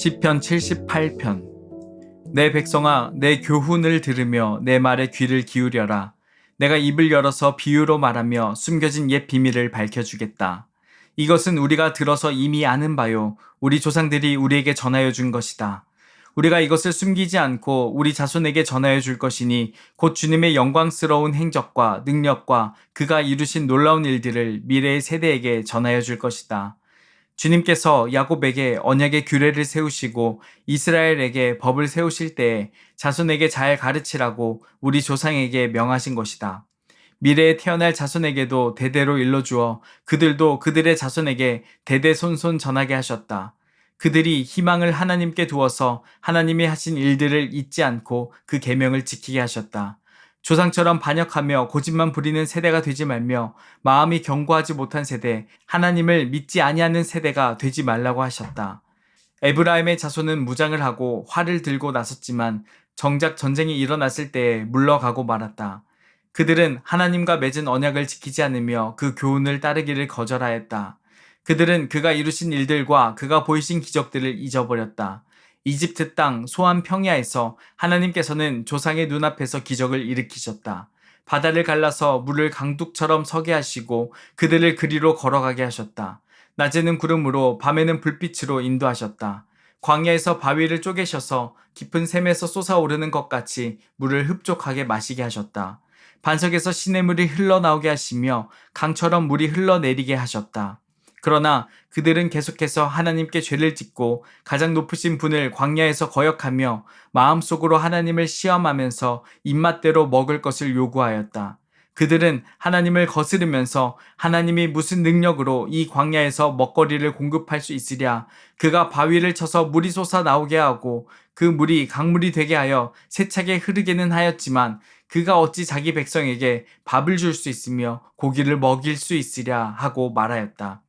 시편 78편. 내 백성아, 내 교훈을 들으며 내 말에 귀를 기울여라. 내가 입을 열어서 비유로 말하며 숨겨진 옛 비밀을 밝혀주겠다. 이것은 우리가 들어서 이미 아는 바요, 우리 조상들이 우리에게 전하여 준 것이다. 우리가 이것을 숨기지 않고 우리 자손에게 전하여 줄 것이니 곧 주님의 영광스러운 행적과 능력과 그가 이루신 놀라운 일들을 미래의 세대에게 전하여 줄 것이다. 주님께서 야곱에게 언약의 규례를 세우시고 이스라엘에게 법을 세우실 때에 자손에게 잘 가르치라고 우리 조상에게 명하신 것이다. 미래에 태어날 자손에게도 대대로 일러주어 그들도 그들의 자손에게 대대손손 전하게 하셨다. 그들이 희망을 하나님께 두어서 하나님이 하신 일들을 잊지 않고 그 계명을 지키게 하셨다. 조상처럼 반역하며 고집만 부리는 세대가 되지 말며 마음이 견고하지 못한 세대, 하나님을 믿지 아니하는 세대가 되지 말라고 하셨다. 에브라임의 자손은 무장을 하고 활을 들고 나섰지만 정작 전쟁이 일어났을 때에 물러가고 말았다. 그들은 하나님과 맺은 언약을 지키지 않으며 그 교훈을 따르기를 거절하였다. 그들은 그가 이루신 일들과 그가 보이신 기적들을 잊어버렸다. 이집트 땅 소안 평야에서 하나님께서는 조상의 눈앞에서 기적을 일으키셨다. 바다를 갈라서 물을 강둑처럼 서게 하시고 그들을 그리로 걸어가게 하셨다. 낮에는 구름으로 밤에는 불빛으로 인도하셨다. 광야에서 바위를 쪼개셔서 깊은 샘에서 솟아오르는 것 같이 물을 흡족하게 마시게 하셨다. 반석에서 시냇물이 흘러나오게 하시며 강처럼 물이 흘러내리게 하셨다. 그러나 그들은 계속해서 하나님께 죄를 짓고 가장 높으신 분을 광야에서 거역하며 마음속으로 하나님을 시험하면서 입맛대로 먹을 것을 요구하였다. 그들은 하나님을 거스르면서 하나님이 무슨 능력으로 이 광야에서 먹거리를 공급할 수 있으랴, 그가 바위를 쳐서 물이 솟아 나오게 하고 그 물이 강물이 되게 하여 세차게 흐르게는 하였지만 그가 어찌 자기 백성에게 밥을 줄 수 있으며 고기를 먹일 수 있으랴 하고 말하였다.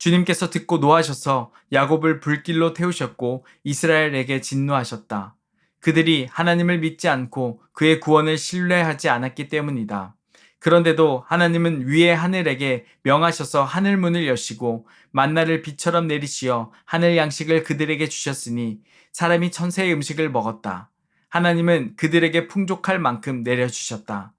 주님께서 듣고 노하셔서 야곱을 불길로 태우셨고 이스라엘에게 진노하셨다. 그들이 하나님을 믿지 않고 그의 구원을 신뢰하지 않았기 때문이다. 그런데도 하나님은 위의 하늘에게 명하셔서 하늘문을 여시고 만나를 비처럼 내리시어 하늘 양식을 그들에게 주셨으니 사람이 천새의 음식을 먹었다. 하나님은 그들에게 풍족할 만큼 내려주셨다.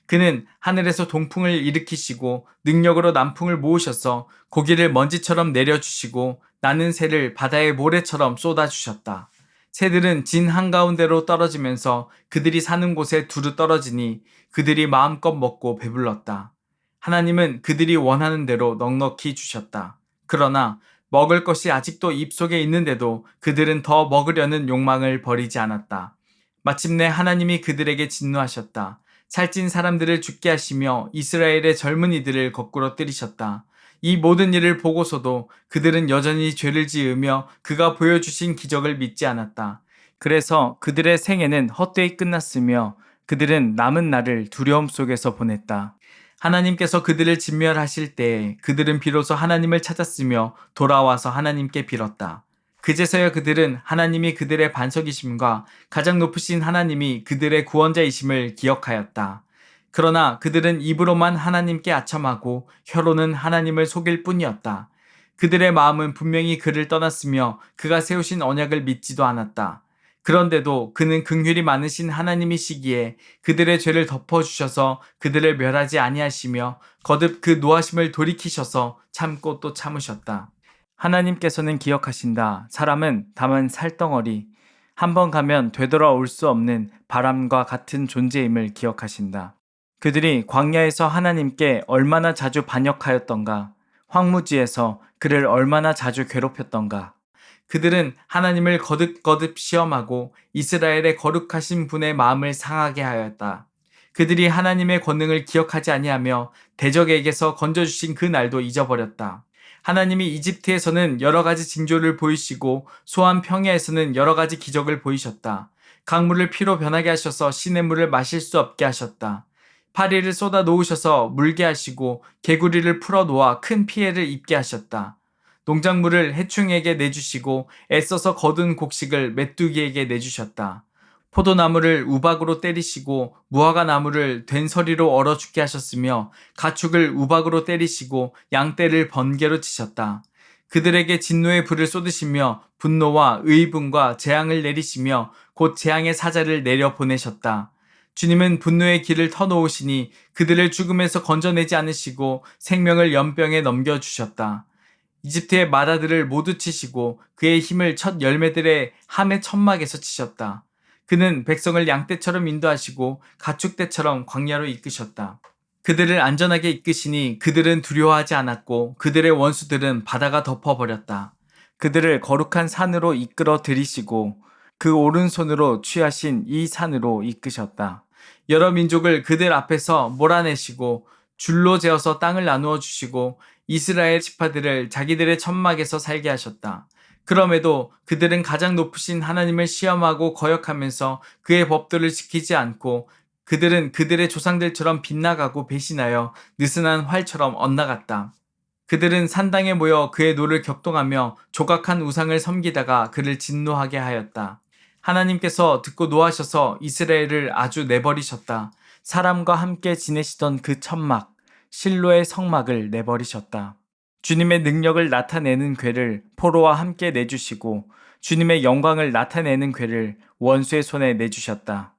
그는 하늘에서 동풍을 일으키시고 능력으로 남풍을 모으셔서 고기를 먼지처럼 내려주시고 나는 새를 바다의 모래처럼 쏟아주셨다. 새들은 진 한가운데로 떨어지면서 그들이 사는 곳에 두루 떨어지니 그들이 마음껏 먹고 배불렀다. 하나님은 그들이 원하는 대로 넉넉히 주셨다. 그러나 먹을 것이 아직도 입속에 있는데도 그들은 더 먹으려는 욕망을 버리지 않았다. 마침내 하나님이 그들에게 진노하셨다. 살찐 사람들을 죽게 하시며 이스라엘의 젊은이들을 거꾸로 때리셨다. 이 모든 일을 보고서도 그들은 여전히 죄를 지으며 그가 보여주신 기적을 믿지 않았다. 그래서 그들의 생애는 헛되이 끝났으며 그들은 남은 날을 두려움 속에서 보냈다. 하나님께서 그들을 진멸하실 때에 그들은 비로소 하나님을 찾았으며 돌아와서 하나님께 빌었다. 그제서야 그들은 하나님이 그들의 반석이심과 가장 높으신 하나님이 그들의 구원자이심을 기억하였다. 그러나 그들은 입으로만 하나님께 아첨하고 혀로는 하나님을 속일 뿐이었다. 그들의 마음은 분명히 그를 떠났으며 그가 세우신 언약을 믿지도 않았다. 그런데도 그는 긍휼이 많으신 하나님이시기에 그들의 죄를 덮어주셔서 그들을 멸하지 아니하시며 거듭 그 노하심을 돌이키셔서 참고 또 참으셨다. 하나님께서는 기억하신다. 사람은 다만 살덩어리, 한번 가면 되돌아올 수 없는 바람과 같은 존재임을 기억하신다. 그들이 광야에서 하나님께 얼마나 자주 반역하였던가, 황무지에서 그를 얼마나 자주 괴롭혔던가. 그들은 하나님을 거듭거듭 시험하고 이스라엘의 거룩하신 분의 마음을 상하게 하였다. 그들이 하나님의 권능을 기억하지 아니하며 대적에게서 건져주신 그 날도 잊어버렸다. 하나님이 이집트에서는 여러 가지 징조를 보이시고 소안 평야에서는 여러 가지 기적을 보이셨다. 강물을 피로 변하게 하셔서 시냇물을 마실 수 없게 하셨다. 파리를 쏟아 놓으셔서 물게 하시고 개구리를 풀어 놓아 큰 피해를 입게 하셨다. 농작물을 해충에게 내주시고 애써서 거둔 곡식을 메뚜기에게 내주셨다. 포도나무를 우박으로 때리시고 무화과 나무를 된서리로 얼어 죽게 하셨으며 가축을 우박으로 때리시고 양떼를 번개로 치셨다. 그들에게 진노의 불을 쏟으시며 분노와 의분과 재앙을 내리시며 곧 재앙의 사자를 내려 보내셨다. 주님은 분노의 길을 터놓으시니 그들을 죽음에서 건져내지 않으시고 생명을 연병에 넘겨주셨다. 이집트의 마다들을 모두 치시고 그의 힘을 첫 열매들의 함의 천막에서 치셨다. 그는 백성을 양떼처럼 인도하시고 가축떼처럼 광야로 이끄셨다. 그들을 안전하게 이끄시니 그들은 두려워하지 않았고 그들의 원수들은 바다가 덮어버렸다. 그들을 거룩한 산으로 이끌어 들이시고 그 오른손으로 취하신 이 산으로 이끄셨다. 여러 민족을 그들 앞에서 몰아내시고 줄로 재어서 땅을 나누어 주시고 이스라엘 지파들을 자기들의 천막에서 살게 하셨다. 그럼에도 그들은 가장 높으신 하나님을 시험하고 거역하면서 그의 법도를 지키지 않고 그들은 그들의 조상들처럼 빗나가고 배신하여 느슨한 활처럼 엇나갔다. 그들은 산당에 모여 그의 노를 격동하며 조각한 우상을 섬기다가 그를 진노하게 하였다. 하나님께서 듣고 노하셔서 이스라엘을 아주 내버리셨다. 사람과 함께 지내시던 그 천막, 실로의 성막을 내버리셨다. 주님의 능력을 나타내는 궤를 포로와 함께 내주시고 주님의 영광을 나타내는 궤를 원수의 손에 내주셨다.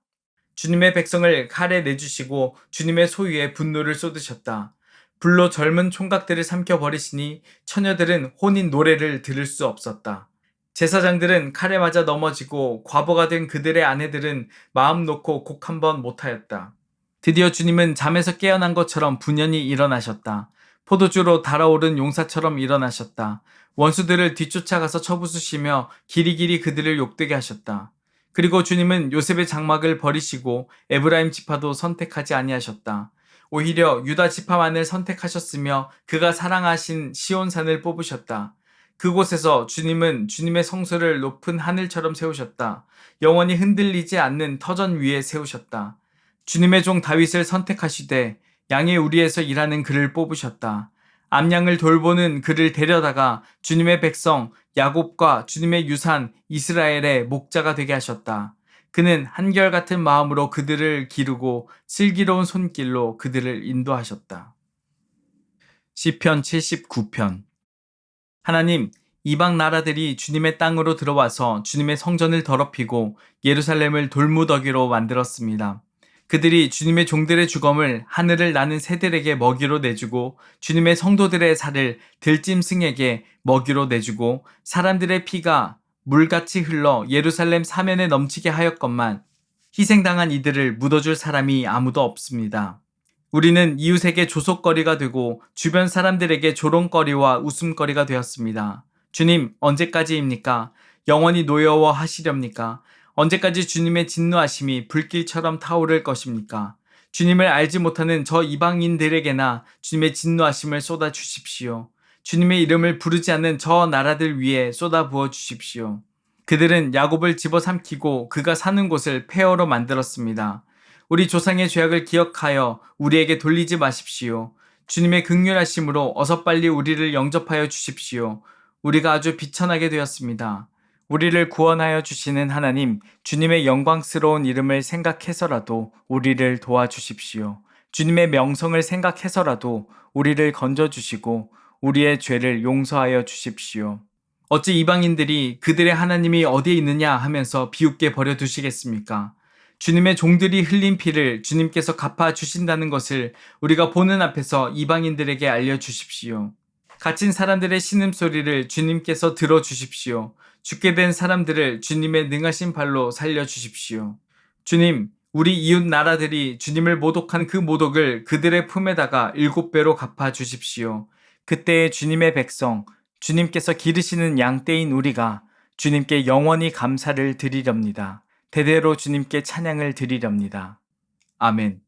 주님의 백성을 칼에 내주시고 주님의 소유에 분노를 쏟으셨다. 불로 젊은 총각들을 삼켜버리시니 처녀들은 혼인 노래를 들을 수 없었다. 제사장들은 칼에 맞아 넘어지고 과부가 된 그들의 아내들은 마음 놓고 곡 한 번 못하였다. 드디어 주님은 잠에서 깨어난 것처럼 분연히 일어나셨다. 포도주로 달아오른 용사처럼 일어나셨다. 원수들을 뒤쫓아가서 쳐부수시며 길이길이 그들을 욕되게 하셨다. 그리고 주님은 요셉의 장막을 버리시고 에브라임 지파도 선택하지 아니하셨다. 오히려 유다 지파만을 선택하셨으며 그가 사랑하신 시온산을 뽑으셨다. 그곳에서 주님은 주님의 성소를 높은 하늘처럼 세우셨다. 영원히 흔들리지 않는 터전 위에 세우셨다. 주님의 종 다윗을 선택하시되 양의 우리에서 일하는 그를 뽑으셨다. 암양을 돌보는 그를 데려다가 주님의 백성 야곱과 주님의 유산 이스라엘의 목자가 되게 하셨다. 그는 한결같은 마음으로 그들을 기르고 슬기로운 손길로 그들을 인도하셨다. 시편 79편. 하나님, 이방 나라들이 주님의 땅으로 들어와서 주님의 성전을 더럽히고 예루살렘을 돌무더기로 만들었습니다. 그들이 주님의 종들의 주검을 하늘을 나는 새들에게 먹이로 내주고 주님의 성도들의 살을 들짐승에게 먹이로 내주고 사람들의 피가 물같이 흘러 예루살렘 사면에 넘치게 하였건만 희생당한 이들을 묻어줄 사람이 아무도 없습니다. 우리는 이웃에게 조속거리가 되고 주변 사람들에게 조롱거리와 웃음거리가 되었습니다. 주님, 언제까지입니까? 영원히 노여워 하시렵니까? 언제까지 주님의 진노하심이 불길처럼 타오를 것입니까? 주님을 알지 못하는 저 이방인들에게나 주님의 진노하심을 쏟아 주십시오. 주님의 이름을 부르지 않는 저 나라들 위에 쏟아 부어 주십시오. 그들은 야곱을 집어삼키고 그가 사는 곳을 폐허로 만들었습니다. 우리 조상의 죄악을 기억하여 우리에게 돌리지 마십시오. 주님의 긍휼하심으로 어서 빨리 우리를 영접하여 주십시오. 우리가 아주 비천하게 되었습니다. 우리를 구원하여 주시는 하나님, 주님의 영광스러운 이름을 생각해서라도 우리를 도와주십시오. 주님의 명성을 생각해서라도 우리를 건져주시고 우리의 죄를 용서하여 주십시오. 어찌 이방인들이 그들의 하나님이 어디에 있느냐 하면서 비웃게 버려두시겠습니까? 주님의 종들이 흘린 피를 주님께서 갚아주신다는 것을 우리가 보는 앞에서 이방인들에게 알려주십시오. 갇힌 사람들의 신음소리를 주님께서 들어주십시오. 죽게 된 사람들을 주님의 능하신 발로 살려주십시오. 주님, 우리 이웃 나라들이 주님을 모독한 그 모독을 그들의 품에다가 7배로 갚아주십시오. 그때의 주님의 백성, 주님께서 기르시는 양떼인 우리가 주님께 영원히 감사를 드리렵니다. 대대로 주님께 찬양을 드리렵니다. 아멘.